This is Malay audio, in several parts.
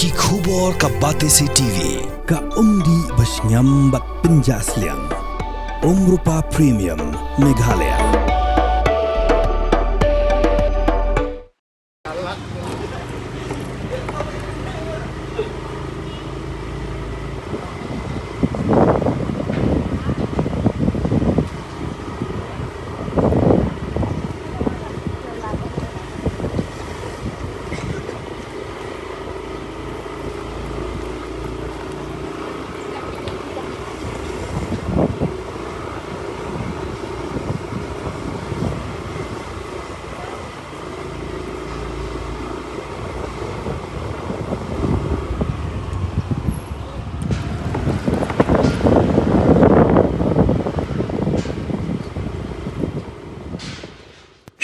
Ki khubor ka Batesi TV ka umdi basnyam bat penjaslian Rupa Premium Meghalaya.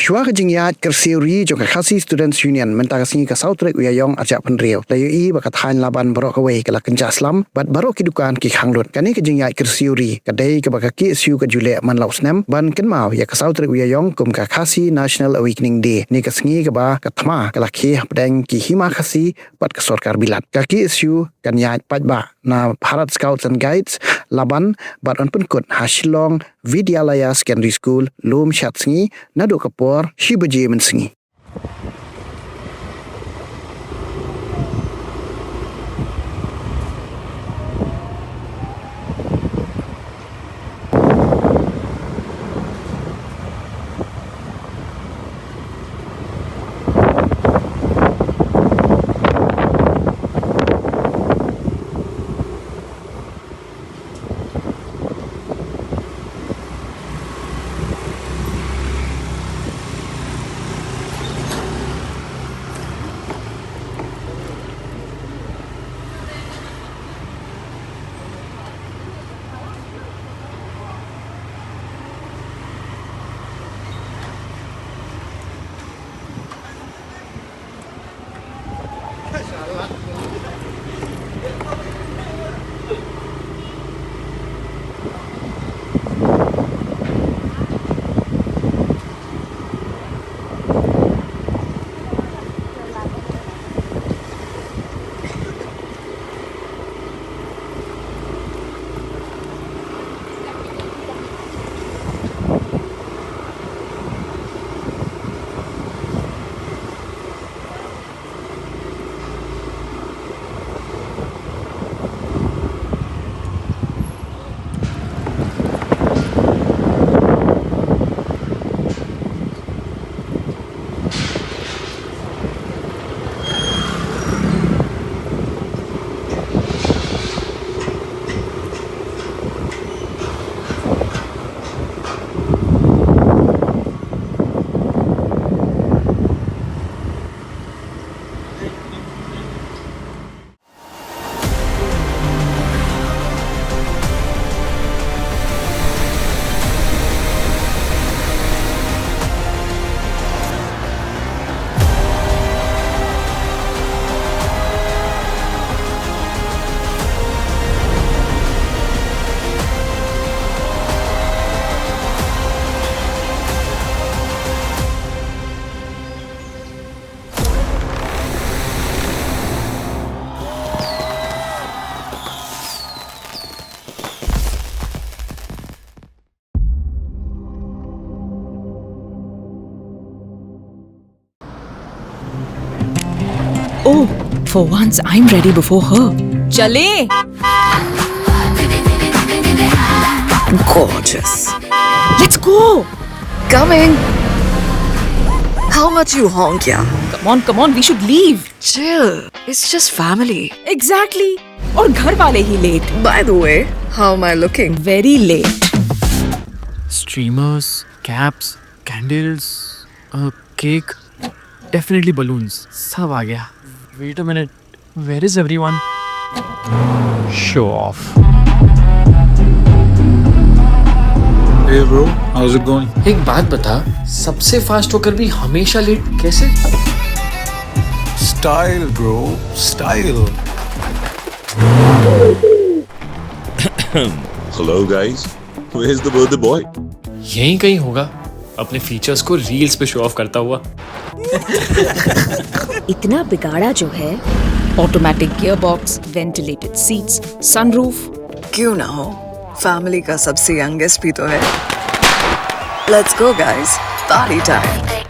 Shuwa ke Ïaid Kyrsiew juga Khasi Students Union mentakasni ke Sautrek Uyayong ajak penriau. Layu i bakat Thaiñ Laban barok away ke lakan jaslam bat barok ki Dukan ki Khang lut. Kani ke Ïaid Kyrsiew kadai ke bakat Kyrsiew ke Julek man laus nem ban ken mau ya ke Sautrek Uyayong kum ke Khasi National Awakening Day. Ni ke sengi ke ba ke thma ke lakhi pedang ki hima khasi bat ke sorkar bilat. Ke Kyrsiew kan Ïaid pat ba na Bharat Scouts and Guides Laban bat on penkut Hasilong Vidyalaya Secondary School lum shat sengi nado kapor shibaje men sengi. Oh, for once I'm ready before her. Chale! Gorgeous. Let's go! Coming. How much you honk, yeah? Come on, we should leave. Chill. It's just family. Exactly. और घर वाले ही late. By the way, how am I looking? Very late. Streamers, caps, candles, a cake, definitely balloons. सब आ गया. Wait a minute. Where is everyone? Show off. Hey bro, how's it going? एक बात बता, सबसे फास्ट होकर भी हमेशा लेट कैसे? Style bro, style. Hello guys, where's the birthday boy? यहीं कहीं होगा. अपने फीचर्स को रील्स पे शो ऑफ करता हुआ। इतना बिगाड़ा जो है, automatic gear box, ventilated seats, sunroof. क्यों ना हो, फैमिली का सबसे यंगेस्ट भी तो है। Let's go guys, party time.